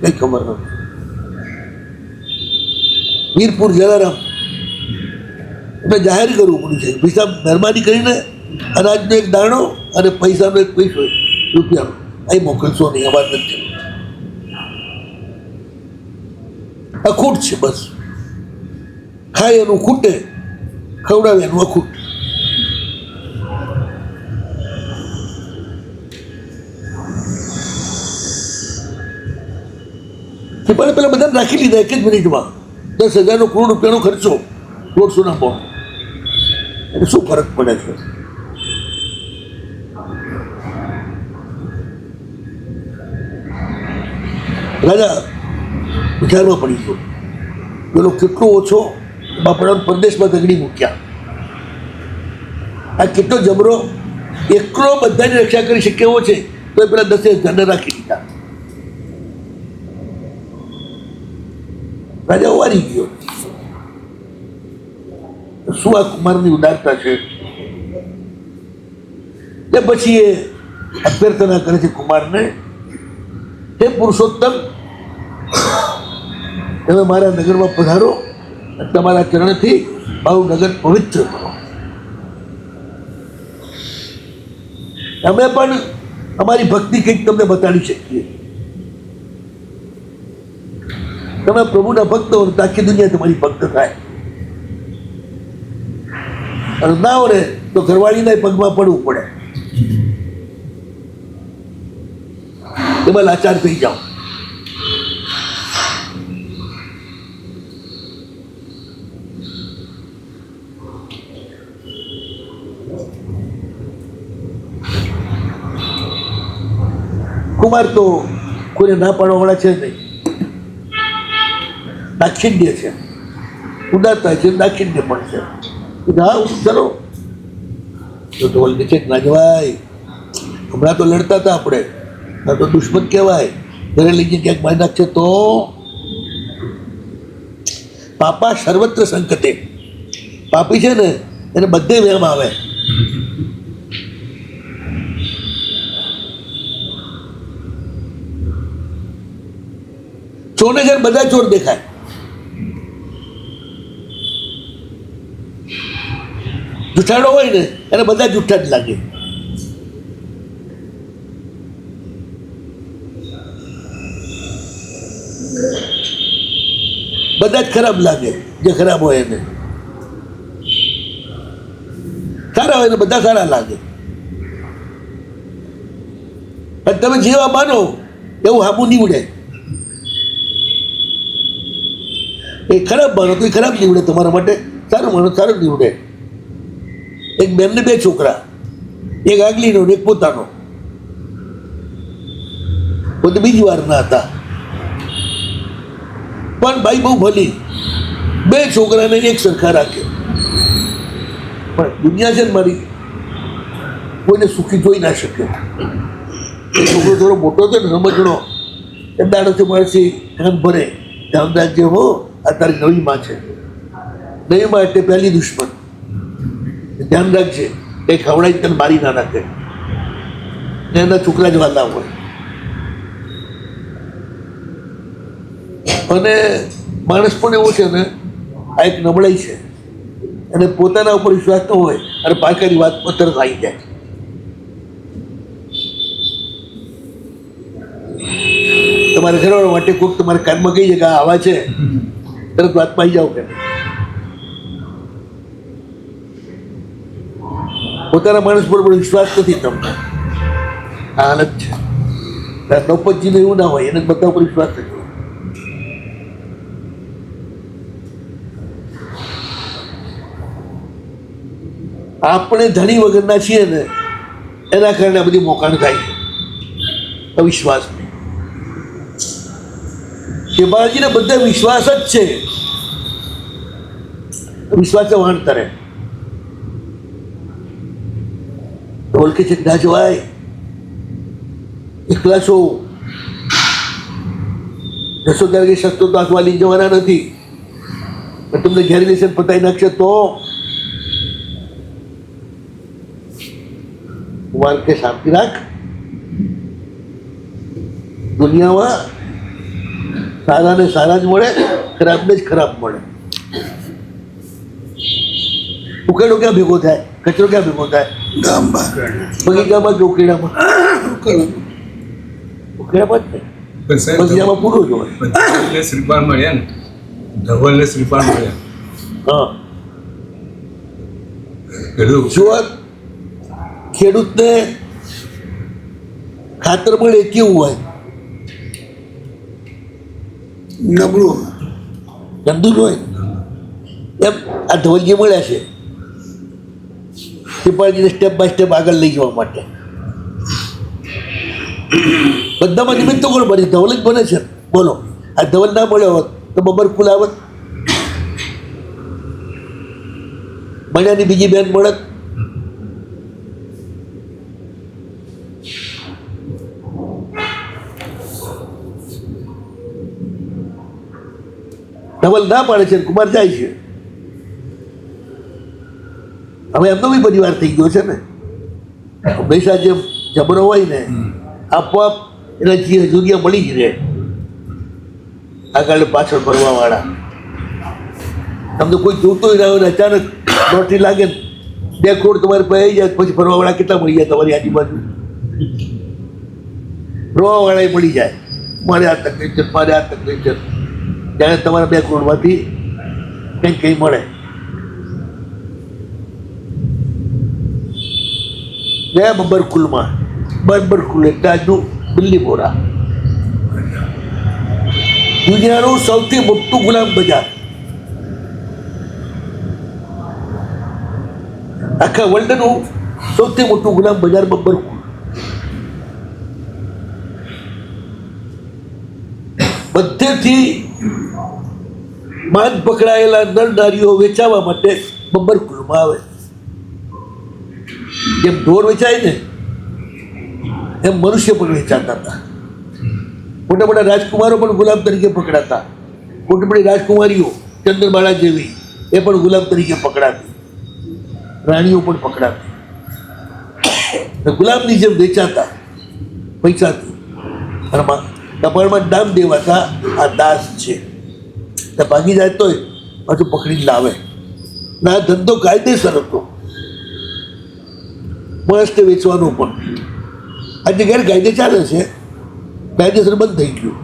કંઈ ખબર નથી. વીરપુર જલારામ એટલે જાહેર કરવું પડ્યું છે, પૈસા મહેરબાની કરીને અનાજનો એક દાણો અને પૈસાનો એક પૈસો રૂપિયાનો અહીં મોકલશો નહીં, અમારે નથી. અખૂટ છે બસ, ખાય એનું ખૂટે, ખવડાવે એનું અખૂટ. પણ પેલા બધા રાખી લીધા એક જ મિનિટમાં 10,000 કરોડ રૂપિયાનો ખર્ચો રોડસોના બોમ્બ. એટલે શું ફરક પડે છે? રાજા વિચારમાં પડી ગયો, પેલો કેટલો ઓછો બાપડા પરદેશમાં તગડી મૂક્યા, આ કેટલો જબરો એકલો બધાની રક્ષા કરી શકે એવો છે, તો એ પેલા 10,000 રાખી દીધા. રાજા વારી ગયો. શું આ કુમારની ઉદારતા છે? તે પછી એ અભ્યર્થના કરે છે કુમારને, હે પુરુષોત્તમ, તમે મારા નગરમાં પધારો, તમારા ચરણથી મારું નગર પવિત્ર કરો. અમે પણ અમારી ભક્તિ કંઈક તમને બતાડી શકીએ. તમે પ્રભુના ભક્ત હો તો આખી દુનિયા તમારી ભક્ત થાય, અને ના હોય તો ઘરવાળીના પગમાં પડવું પડે, એમાં લાચાર થઈ જાઓ. કુમાર તો કોઈને ના પાડવાવાળા છે નહીં, દાક્ષિણ્ય છે, ઉદારતા છે, દાક્ષિણ્ય પણ છે. હા ચલો, તો ઓલ છે ના જવાય. હમણાં તો લડતા હતા આપણે, આ તો દુશ્મન કહેવાય. ઘરે લઈ જઈને ક્યાંક મારી નાખશે તો પાપા સર્વત્ર સંકતે. પાપી છે ને એને બધે વહેમ આવે. ચોરને ઘર બધા ચોર દેખાય, જુઠ્ઠાડો હોય ને એને બધા જુઠ્ઠા જ લાગે. બધા જ ખરાબ લાગે, જે ખરાબ હોય એને. સારા હોય ને બધા સારા લાગે. અને તમે જેવા માનો એવું હામું નીવડે. એ ખરાબ માનો તો એ ખરાબ નીવડે તમારા માટે, સારું માનો સારું નીવડે. એક બેનને 2 છોકરા, એક આગલીનો ને એક પોતાનો. પોતે બીજી વાર ના હતા, પણ ભાઈ બહુ ભલી, 2 છોકરાને એક સરખા રાખે. પણ દુનિયા છે ને મારી, કોઈને સુખી જોઈ ના શકે. એ છોકરો થોડો મોટો થયો ને સમજણો, એ દાડોથી મળશે ધ્યાન ભરે, ધ્યાન રાખજે હો, આ તારી નવી માં છે. નવી માં એટલે પહેલી દુશ્મન. ધ્યાન રાખજે, એ ખવડાવી તને મારી ના નાખે. એના છોકરા જ વાલા હોય. અને માણસ પણ એવો છે ને, આ એક નબળાઈ છે. અને પોતાના ઉપર વિશ્વાસ ન હોય અને પાછળની વાત તરત આવી જાય. તમારે ઘરવાળા માટે કોઈક તમારા કાનમાં કહી છે કે આવા છે, તરત વાતમાં આવી જાઓ કે પોતાના માણસ પર પણ વિશ્વાસ નથી તમને. આ હાલત છે. નવપતજીને એવું ના હોય, એને બધા ઉપર વિશ્વાસ નથી. આપણે ધણી વગરના છીએ ને, એના કારણે આ બધી મોકાણ થાય છે અવિશ્વાસ. શિવાજીને બધા વિશ્વાસ જ છે, વિશ્વાસ વાણ કરે. ઓળખે છે ના જોવાય, એકલા છો. જશોદા કે શસ્ત્રો તો હાથમાં લઈ જવાના નથી, પણ તમને ઘેરી લેશે પતાવી નાખશે તો કુમાર કે શાંતિ રાખ. દુનિયામાં સારાને સારા જ મળે, ખરાબને જ ખરાબ મળે. ઉકેડો ક્યાં ભેગો થાય, કચરો ક્યાં ભેગો થાય? બગીચામાં કે ઉકેડામાં? ઉકેડામાં જ ને, બગીચામાં પૂરું જ હોય. શ્રીપાલ મળ્યા ને, ધવલને શ્રીપાલ મળ્યા. હા, કીધું જો ખેડૂતને ખાતર મળે કેવું હોય? નબળું, ગંદુ જ હોય. એમ આ ધવલજી મળ્યા છે શ્રીપાલજીને સ્ટેપ બાય સ્ટેપ આગળ લઈ જવા માટે. બધામાં નિમિત્તો કોણ બને? ધવલ જ બને છે. બોલો, આ ધવલ ના મળ્યો હોત તો બબરકુલ આવત, મળ્યાની બીજી બેન મળત. ધવલ ના પાડે છે, કુમાર જાય છે. હવે એમનો બી પરિવાર થઈ ગયો છે ને. હંમેશા જેમ જબરો હોય ને, આપોઆપ એના જગ્યા મળી જ રહે. આગળ પાછળ ફરવા વાળા તમને કોઈ જોતું ના હોય, અચાનક લોટરી લાગે ને 2 કરોડ તમારે પાસે આવી જાય, પછી ફરવા વાળા કેટલા મળી જાય તમારી આજુબાજુ? ફરવા વાળા મળી જાય, મારે આ તકલીફ છે, મારે આ તકલીફ છે. ત્યારે તમારા 2 કરોડમાંથી કંઈક કંઈ મળે. ગયા બબરકુલમાં, બબરકુલ એટલે આજનું બિલ્લીપોરા, દુનિયાનું સૌથી મોટું ગુલામ બજાર. આખા વર્લ્ડનું સૌથી મોટું ગુલામ બજાર બબરકુલ. બધેથી બાદ પકડાયેલા નર નારીઓ વેચાવા માટે બબરકુલમાં આવે. જેમ ઢોર વેચાય ને, એમ મનુષ્ય પણ વેચાતા હતા. મોટા મોટા રાજકુમારો પણ ગુલામ તરીકે પકડાતા. મોટી મોટી રાજકુમારીઓ ચંદ્રબાળા જેવી, એ પણ ગુલામ તરીકે પકડાતી. રાણીઓ પણ પકડાતી. ગુલામની જેમ વેચાતા પૈસાથી. અને કપાળમાં નામ દેવાતા, આ દાસ છે. ત્યાં ભાગી જાય તોય પાછું પકડીને લાવે. ના, ધંધો કાયદેસર હતો. માણસને વેચવાનો પણ આજે ગેરકાયદે ચાલે છે, કાયદેસર બંધ થઈ ગયું.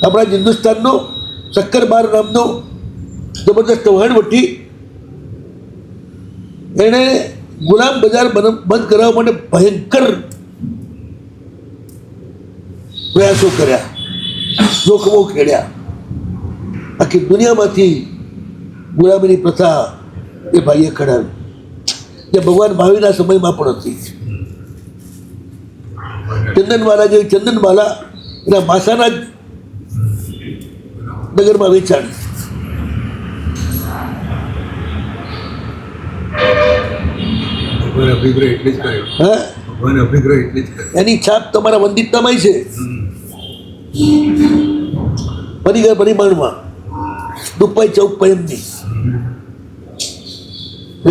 આપણા હિન્દુસ્તાનનો શક્કરબાર નામનો જબરદસ્ત વહાણવટી એણે ગુલામ બજાર બંધ કરાવવા માટે ભયંકર પ્રયાસો કર્યા, જોખમો ખેડ્યા. આખી દુનિયામાંથી ગુલામીની પ્રથા એ ભાઈએ કઢાવી, જે ભગવાન મહાવીરના સમયમાં પણ હતી. ચંદનવાલા જેવી ચંદનવાલા એના માસાના જ નગરમાં વેચાણી. ભગવાન અભિગ્રહ એટલે જ કર્યો. હા, ભગવાન અભિગ્રહ એટલે જ કર્યો. એની છાપ તમારા વંદિતતામાં છે, પરિમાણમાં 2x4 એમની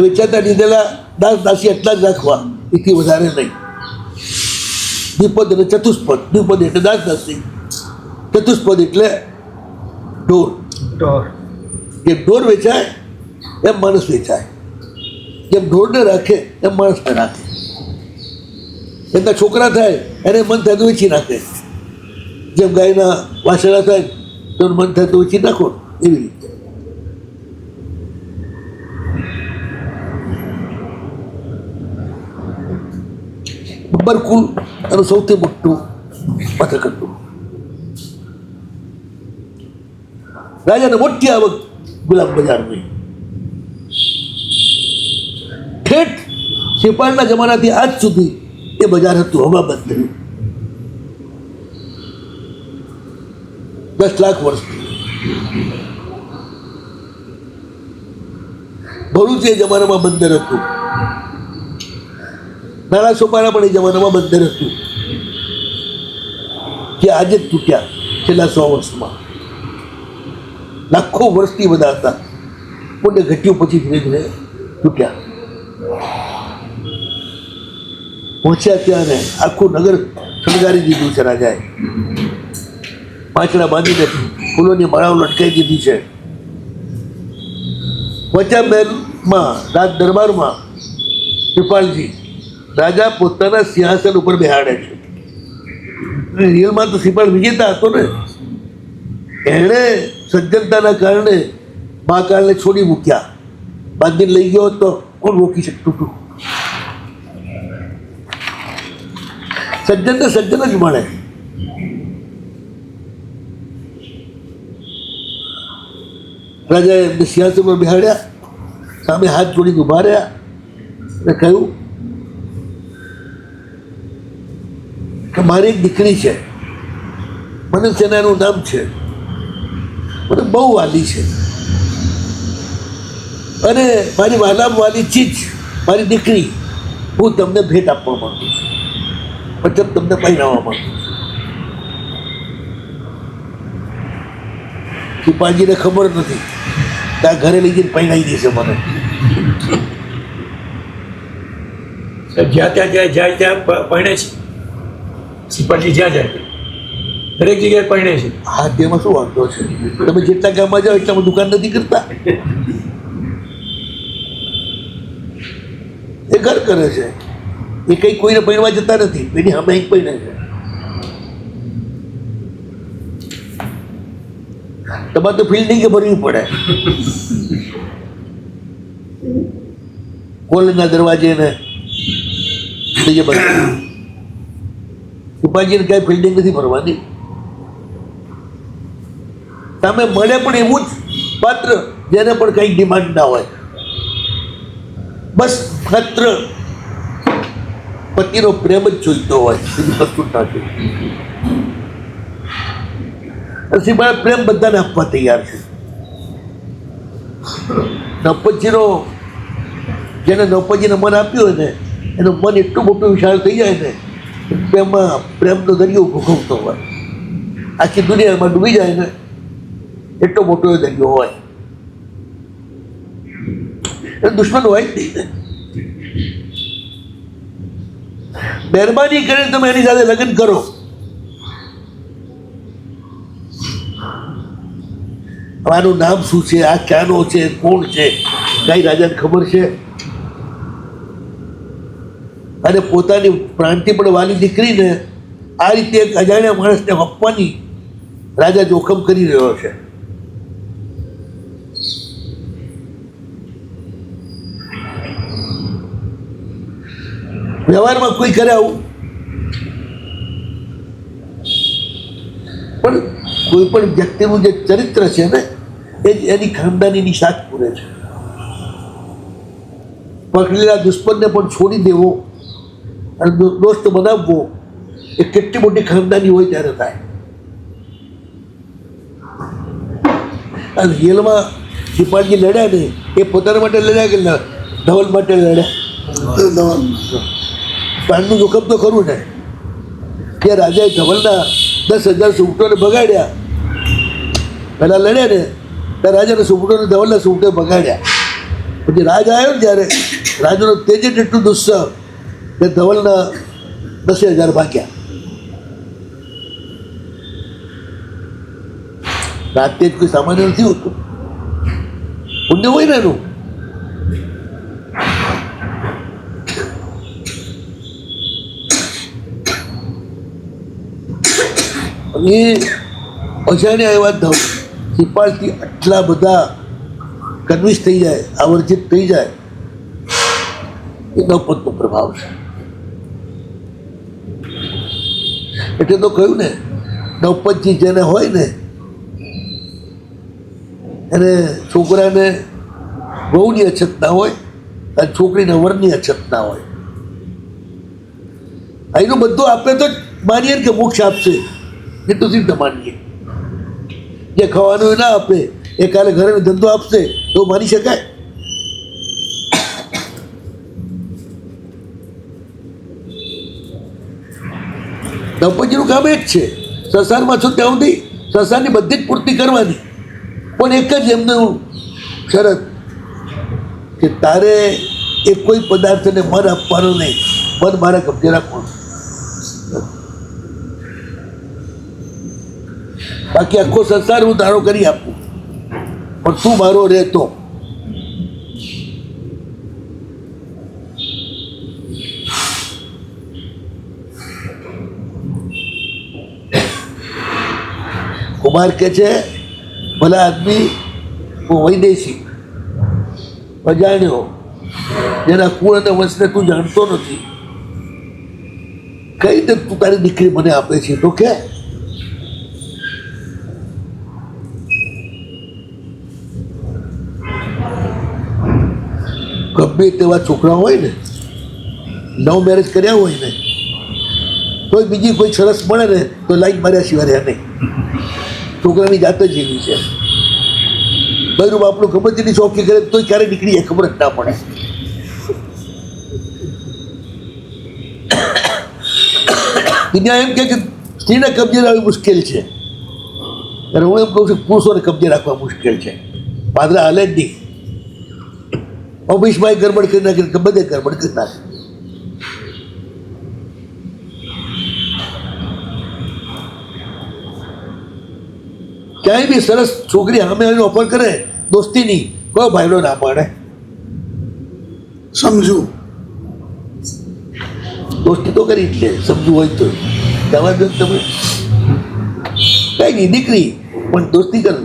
વેચાતા લીધેલા દાસ દાસી એટલા જ રાખવા, એથી વધારે નહીં. દ્વિપદ અને ચતુષ્પદ. દ્વિપદ એટલે દાસ દાસી, ચતુષ્પદ એટલે ઢોર. જેમ ઢોર વેચાય એમ માણસ વેચાય, જેમ ઢોરને રાખે એમ માણસને રાખે. એમના છોકરા થાય એને મન થાય તો વેચી નાખે, જેમ ગાયના વાછરડા થાય તો મન થાય તો વેચી નાખો, એવી રીતે. બબ્બરકુલ એનું સૌથી મોટું મથક હતું. રાજાને મોટી આવક ગુલામ બજારની. ઠેઠ સિપાળના જમાનાથી આજ સુધી એ બજાર હતું હવાબંધ થયું. 10 લાખ વર્ષથી. ભરૂચ એ જમાનામાં બંદર હતું, નાના સોપારા પણ એ જમાનામાં બંદર હતું, જે આજે જ તૂટ્યા છેલ્લા 100 વર્ષમાં. લાખો વર્ષથી બધા હતા, પુણ્ય ઘટ્યું પછી ધીરે ધીરે તૂટ્યા. પહોંચ્યા ત્યારે આખું નગર શણગારી દીધું છે રાજાએ. પાંચડા બાંધીને ફૂલોની માળાઓ લટકાઈ દીધી છે. પહોંચ્યા મહેલમાં, રાજ દરબારમાં કૃપાલજી રાજા પોતાના સિંહાસન ઉપર બેહાડે છે. રિયલમાં તો સિપાલ વિજેતા હતો ને, એણે સજ્જનતાના કારણે મહાકાળને છોડી મૂક્યા. બાંધીને લઈ ગયો તો કોણ રોકી શકતું હતું? સજ્જનને સજ્જન જ મળે. રાજાએ એમને સિંહાસન પર બેહાડ્યા, સામે હાથ જોડીને ઊભા રહ્યા અને કહ્યું કે મારી એક દીકરી છે, મને સેનાનું નામ છે, મને બહુ વાલી છે, અને મારી વાલામાં વાલી ચીજ મારી દીકરી હું તમને ભેટ આપવા માંગુ છું, મતલબ તમને પહેરાવવા માંગુ છું. સિપાહીજીને ખબર નથી કે આ ઘરે લઈ જઈને પહેરાવી દેશે મને. જ્યાં ત્યાં જાય ત્યાં પરણે છે. સિપાજી જ્યાં જાય દરેક જગ્યાએ પરણે છે. હા, તેમાં શું વાંધો છે? તમે જેટલા ગામમાં જાઓ એટલામાં દુકાન નથી કરતા. એ ઘર કરે છે, એ કંઈ કોઈને પૈણવા જતા નથી, એની સામે એક પૈણે છે. તમારે તો ફિલ્ડિંગ ભરવી પડે. કોલના દરવાજે ને બીજે બધા સિપાહીને કાંઈ ફિલ્ડિંગ નથી ભરવાની. સામે મળે પણ એવું જ પાત્ર જેને પણ કંઈ ડિમાન્ડ ના હોય, બસ માત્ર પતિનો પ્રેમ જ જોઈતો હોય, બીજું કશું ના જોઈએ. સિવાય પ્રેમ બધાને આપવા તૈયાર છે. નવપતજીનો જેને નવપતજીને મન આપ્યું હોય ને, એનું મન એટલું મોટું વિશાળ થઈ જાય ને, પ્રેમમાં પ્રેમનો દરિયો ભૂખવતો હોય, આખી દુનિયામાં ડૂબી જાય ને એટલો મોટો એ દરિયો હોય. એ દુશ્મન હોય જ નહીં ને. મહેરબાની કરીને તમે એની સાથે લગ્ન કરો. આનું નામ શું છે, આ ક્યાંનો છે, કોણ છે, કઈ રાજાને ખબર છે? અને પોતાની પ્રાણથી પણ વાલી દીકરીને આ રીતે એક અજાણ્યા માણસને આપવાની રાજા જોખમ કરી રહ્યો છે. વ્યવહારમાં કોઈ કરે આવું, પણ કોઈ પણ વ્યક્તિનું જે ચરિત્ર છે ને એ જ એની ખાનદાનીની સાથ પૂરે છે. પકડેલા દુશ્મનને પણ છોડી દેવો અને દોસ્ત બનાવવો એ કેટલી મોટી ખાનદાની હોય ત્યારે થાય. અને રિયલમાં શિપાળજી લડ્યા ને એ પોતાના માટે લડ્યા કે ધવલ માટે લડ્યા? પ્રાણનું જોખમ તો ખરું ને. કે રાજાએ ધવલના 10,000 સુમટોને ભગાડ્યા. પહેલાં લડ્યા ને ત્યારે રાજાના સુમટોને ધવલના સુમટે ભગાડ્યા. પછી રાજ આવ્યો ને જ્યારે રાજાનો તેજ જ એટલું દુસ્સહ કે ધવલના 10,000 ભાગ્યા. રાતે જ કોઈ સામાન્ય નથી હોતું, પુણ્ય હોય ને એનું. અને અજાણ્યા એવા શિપાળથી આટલા બધા કન્વિન્સ થઈ જાય, આવર્જિત થઈ જાય, એ નવપતનો પ્રભાવ છે. એટલે તો કહ્યું ને, નવપતજી જેને હોય ને એને છોકરાને વહુની અછત ના હોય અને છોકરીને વરની અછત ના હોય. અહીંનું બધું આપે તો માનીએ કે મોક્ષ આપશે, એટલું સિદ્ધ માનીએ. જે ખાવાનું એ ના આપે એ કાલે ઘરે ધંધો આપશે તો માની શકાય? દંપતીનું કામ એક છે, સંસારમાં છો ત્યાં સુધી સંસારની બધી જ પૂર્તિ કરવાની, પણ એક જ એમનું શરત કે તારે એ કોઈ પદાર્થને મન આપવાનું નહીં, મન મારા કબજે રાખવાનું. બાકી આખો સંસાર હું તારો કરી આપું, પણ તું મારો રહેતો. કુમાર કે છે, ભલા આદમી હું વૈદેશિક અજાણ્યો, જેના કુળ અને વંશને તું જાણતો નથી, કઈ રીતે તું તારી દીકરી મને આપે છે? તો કે ગમે તેવા છોકરા હોય ને, નવ મેરેજ કર્યા હોય ને, તો બીજી કોઈ સરસ મળે ને તો લાઈન માર્યા સિવાય રહ્યા નહીં. છોકરાની જાત જ એવી છે. બહેરું બાપનું ખબર જેની શોખી કરે તો ક્યારે નીકળી જાય ખબર જ ના પડે. દુનિયા એમ કે સ્ત્રીને કબજે રાખવી મુશ્કેલ છે, ત્યારે હું એમ કહું છું પુરુષોને કબજે રાખવા મુશ્કેલ છે. પાદરા હાલે જ નહીં. ઓફિસમાં ગરબડ કરી નાખે, બધે ગરબડ કરી નાખે. ક્યાંય બી સરસ છોકરી સામે આવીને ઓફર કરે દોસ્તીની, કોઈ ભાઈનો ના પાડે. સમજુ દોસ્તી તો કરી જ લે, સમજવું હોય તો જવા દો તમે. કઈ નહીં, દીકરી પણ દોસ્તી કર.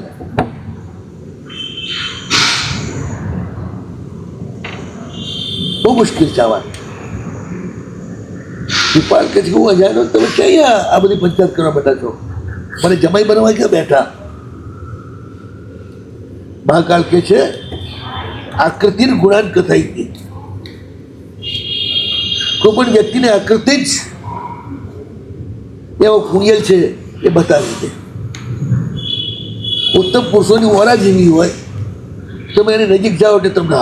બહુ મુશ્કેલ છે આવા. શિપાળ કે છે હું અજાણ્યો, તમે ક્યાં આ બધી પંચાયત કરવા બેઠા છો? મને જમાઈ બનવા ક્યાં બેઠા? મહાકાળ કે છે આકૃતિ ગુણાન કથાઈ હતી. કોઈ પણ વ્યક્તિને આકૃતિ જ એવો કુણિયલ છે એ બતાવી દે. ઉત્તમ પુરુષોની ઓરા જેવી હોય, તમે એની નજીક જાઓ એટલે તમને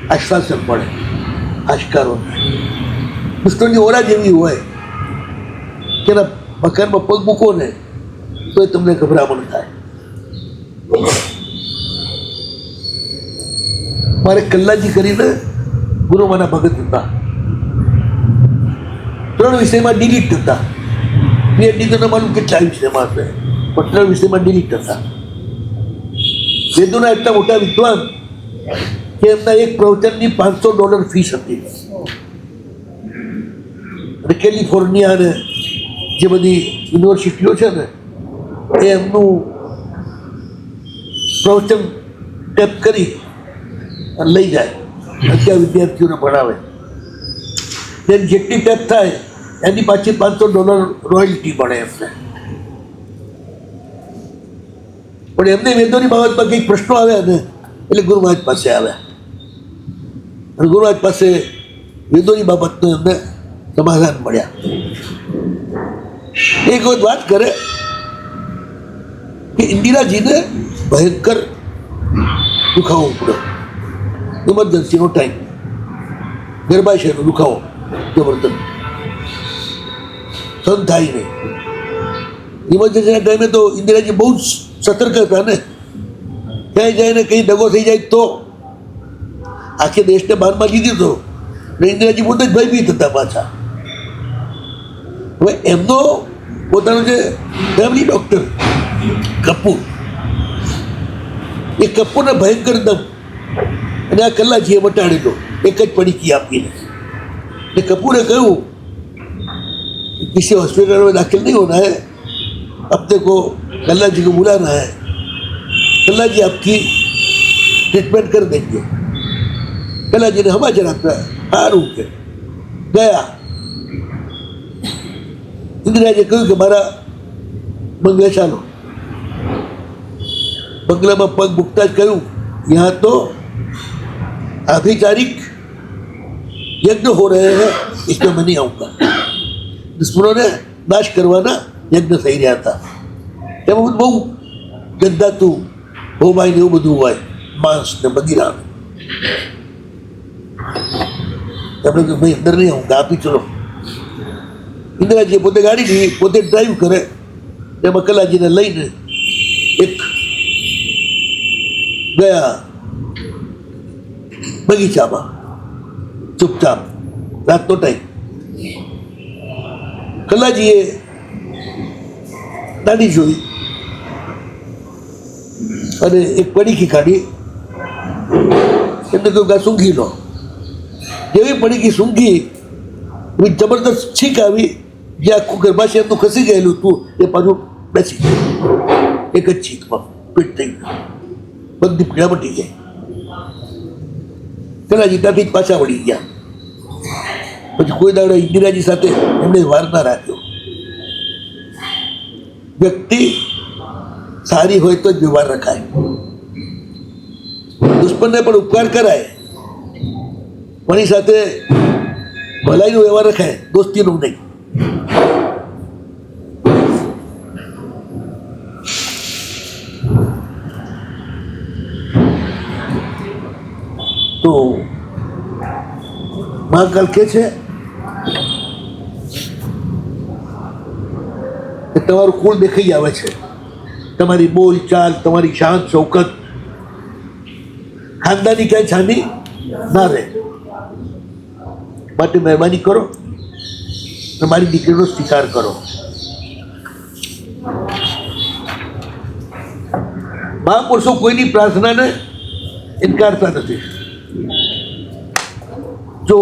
આશ્વાસન મળે, આશકારો. દુષ્ટોની ઓરા જેવી હોય કે એના મકાનમાં પગ મૂકો ને તો એ તમને ગભરામણ થાય. મારે કલ્લાજી કરીને ગુરુમાના ભગત હતા, 3 વિષયમાં ડિલીટ હતા. પીએચડી તો ન માલુમ કેટલા વિષયમાં હશે, પણ 3 વિષયમાં ડિલીટ હતા. વેદોના એટલા મોટા વિદ્વાન કે એમના એક પ્રવચનની $500 ફીસ હતી. અને કેલિફોર્નિયા અને જે બધી યુનિવર્સિટીઓ છે ને એ એમનું પ્રવચન ટેપ કરી અને લઈ જાય અત્યારે વિદ્યાર્થીઓને ભણાવે. તેની જેટલી ટેપ થાય એની પાછી $500 રોયલ્ટી મળે એમને. પણ એમને વેદોની બાબતમાં કંઈક પ્રશ્નો આવ્યા ને એટલે ગુરુ મહારાજ પાસે આવ્યા અને ગુરુ મહારાજ પાસે વેદોની બાબતનું એમને સમાધાન મળ્યા. એક વખત વાત કરે કે ઇન્દિરાજીને ભયંકર દુખાવો પડ્યો, ઇમરજન્સીનો ટાઈમ, ગર્ભાશયનો દુખાવો જબરદસ્ત, સહન થાય નહીં. ઇમરજન્સીના ટાઈમે તો ઇન્દિરાજી બહુ જ સતર્ક હતા ને, ક્યાંય જાય ને કંઈ દગો થઈ જાય તો આખે દેશને બારમાં લીધી તો ને ઇન્દિરાજી પોતે જ ભયભીત હતા પાછા. હવે એમનો પોતાનો જે ફેમિલી ડૉક્ટર કપૂર, એ કપૂરને ભયંકર દમ અને આ કલ્લાજીએ મટાડેલો એક જ પડીકી આપીને. ને કપૂરે કહ્યું किसी हॉस्पिटल में दाखिल नहीं होना है, अपने को कल्ला जी को बुलाना है, कल्ला जी आपकी ट्रीटमेंट कर देंगे. कल्ला जी ने समाचार आपका साરું કે ગયા. ઇન્દિરાજીએ કહ્યું કે મારા બંગલે ચાલો. બંગલામાં પગ મૂકતા જ કહ્યું, यहाँ तो आभिचारिक यज्ञ हो रहे हैं, इसमें मैं नहीं आऊँगा. દુશ્મનોને નાશ કરવાના યજ્ઞ થઈ રહ્યા હતા. એમાં બહુ ગંદાતું હોમાય ને એવું બધું હોય, માંસ ને બગીરા. એમણે કહ્યું ભાઈ અંદર નહીં આવું, આપી ચલો. ઇન્દિરાજીએ પોતે ગાડી લીધી, પોતે ડ્રાઈવ કરે, એમાં કલાજીને લઈને એક ગયા બગીચામાં ચૂપચાપ, રાતનો ટાઈમ. કલાજીએ નાની જોઈ અને એક પડીકી કાઢી, એમને કહ્યું કે આ સૂંઘી લો. જેવી પડીકી સૂંઘી એવી જબરદસ્ત છીક આવી, જે આખું ગર્ભાશય એમનું ખસી ગયેલું હતું એ પાછું બેસી ગયું એક જ છીકમાં, પીટ થઈ ગયું, બધી પીડા મટી ગઈ. કલાજી ત્યાંથી જ પાછા વળી ગયા. પછી કોઈ દાડો ઇન્દિરાજી સાથે એમણે વાર ના રાખ્યો. વ્યક્તિ સારી હોય તો જ વ્યવહાર રખાય, દુશ્મનને પણ ઉપકાર કરાય, કોની સાથે ભલાઈનો વ્યવહાર રખાય, દોસ્તીનો નહીં. તો મહાકાલ કે છે કે તમારું કુળ દેખાઈ આવે છે, તમારી બોલ ચાલ, તમારી શાન શૌકત, ખાનદાની ક્યાંય છાની ના રહે. માટે મહેરબાની કરો અને મારી દીકરીનો સ્વીકાર કરો. મહાપુરુષો કોઈની પ્રાર્થનાને ઇનકારતા નથી. જો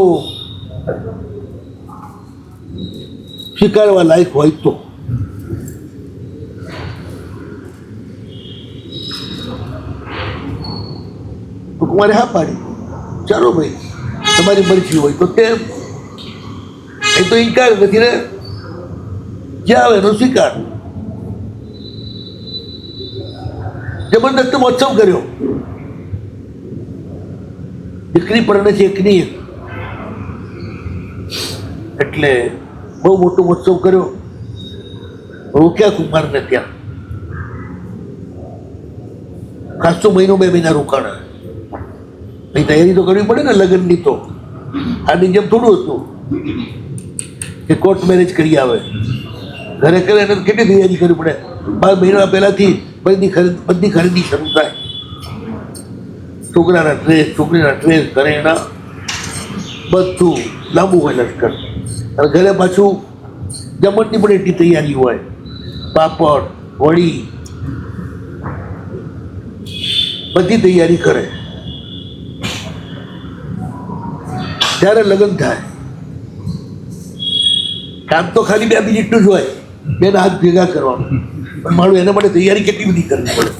સ્વીકારવા લાયક હોય તો. કુમારે હા પાડી, ચાલો ભાઈ તમારી મરજી હોય તો કેમ, એ તો ઇનકાર નથી ને, જ્યાં આવે એનો સ્વીકાર. જબરદસ્ત મહોત્સવ કર્યો, દીકરી પરણે છે એકની એક, એટલે બહુ મોટો મહોત્સવ કર્યો. રોક્યા કુમારને ત્યાં, ખાસો મહિનો 2 મહિના રોકાણા. એ તૈયારી તો કરવી પડે ને લગ્નની. તો આની જેમ થોડું હતું કે કોર્ટ મેરેજ કરી આવે, ઘરે કરે એને કેટલી તૈયારી કરવી પડે. 12 મહિના પહેલાથી બધી ખરીદી શરૂ થાય. છોકરાના ડ્રેસ, છોકરીના ડ્રેસ, ઘરેણા, બધું લાંબુ હોય લશ્કર. અને ઘરે પાછું જમણની પણ એટલી તૈયારી હોય, પાપડ, વડી, બધી તૈયારી કરે. ત્યારે લગ્ન થાય, કામ તો ખાલી 2 મિનિટનું જ હોય, 2 હાથ ભેગા કરવાનું. પણ મારું એના માટે તૈયારી કેટલી બધી કરવી પડે.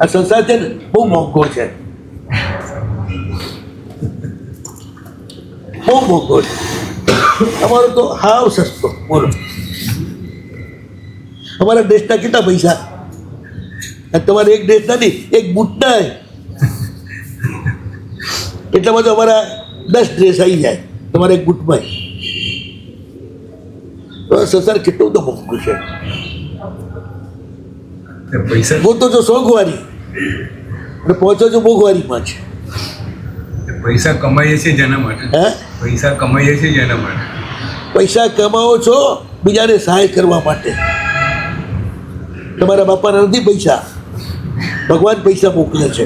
આ સંસાર છે ને બહુ મોંઘો છે, બહુ મોંઘો છે. અમારો તો હાવ સસ્તો. બોલો અમારા ડ્રેસના કેટલા પૈસા? અને તમારે એક ડ્રેસ નથી, એક બૂટના એટલામાં તો અમારા 10 ડ્રેસ આવી જાય તમારે એક બૂટમાં. તો આ સંસાર કેટલો બધો મોંઘો છે. પૈસા ગોતો છો શોખવારી અને પહોંચો છો મોંઘવારીમાં છે. પૈસા કમાઈએ છીએ જેના માટે, હે પૈસા કમાઈએ છીએ જેના માટે. પૈસા કમાવો છો બીજાને સહાય કરવા માટે. તમારા બાપાના નથી પૈસા, ભગવાન પૈસા મોકલે છે.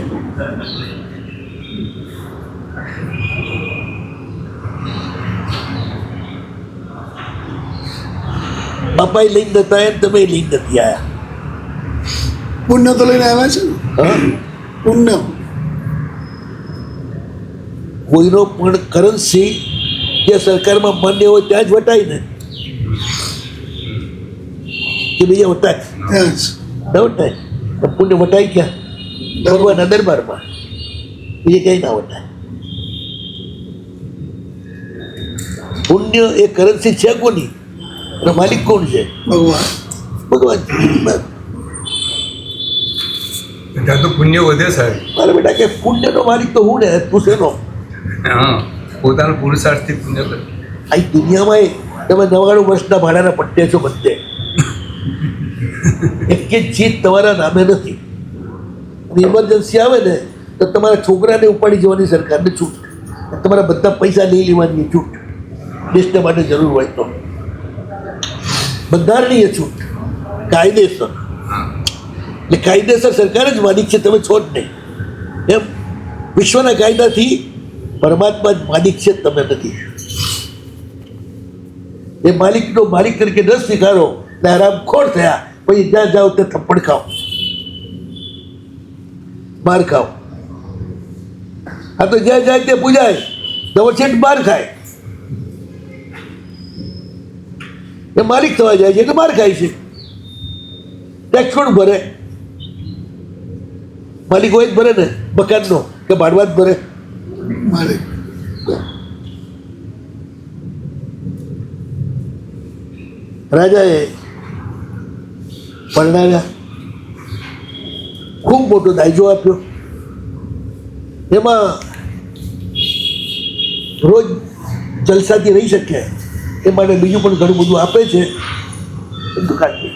બાપાએ લઈને નતા આવ્યા, તમે લઈને નથી આવ્યા. પુણ્ય તો લઈને આવ્યા છે ને. હા, પુણ્ય કોઈનો પણ કરન્સી જે સરકારમાં માન્ય હોય ત્યાં જ વટાય ને, કે બીજા વટાય ત્યાં જ. ન વટાય. તો પુણ્ય વટાય ક્યાં? ભગવાનના દરબારમાં. બીજે ક્યાંય ના વટાય. પુણ્ય એ કરન્સી છે કોની અને માલિક કોણ છે? ભગવાન. ભગવાન. ત્યાં તો પુણ્ય વધે સાહેબ. મારા બેટા કે પુણ્યનો માલિક તો હું ને, તું શેનો? હા, પોતાના પુરુષાર્થથી પુણ્ય કરે. આ દુનિયામાં તમે 99 વર્ષના ભાડાના પટ્ટે છો બધે. એક ચીજ તમારા નામે નથી. ઇમરજન્સી આવે ને તો તમારા છોકરાને ઉપાડી જવાની સરકારને છૂટ, તમારા બધા પૈસા લઈ લેવાની છૂટ, દેશને માટે જરૂર હોય તો. બંધારણીય છૂટ, કાયદેસર. એટલે કાયદેસર સરકાર જ માલિક છે, તમે છો જ નહીં. એમ વિશ્વના કાયદાથી પરમાત્મા જ માલિક છે, તમે નથી. એ માલિકનો માલિક તરીકે ન સ્વીકારો એટલે હરામખોર થયા. પછી જ્યાં જાઓ તે થપ્પડ ખાઓ, માર ખાઓ. આ તો જ્યાં જાય તે પૂજાય, દવરછેટ માર ખાય. એ માલિક થવા જાય છે એટલે માર ખાય છે. ટેક્સ કોણ ભરે? માલિક હોય જ ભરે ને, મકાનનો કે ભાડવા જ ભરે? મારે રાજાએ પરણાવ્યા, ખૂબ મોટો દાયજો આપ્યો. એમાં રોજ જલસાથી રહી શકે એ માટે બીજું પણ ઘણું બધું આપે છે. બધું કાઢી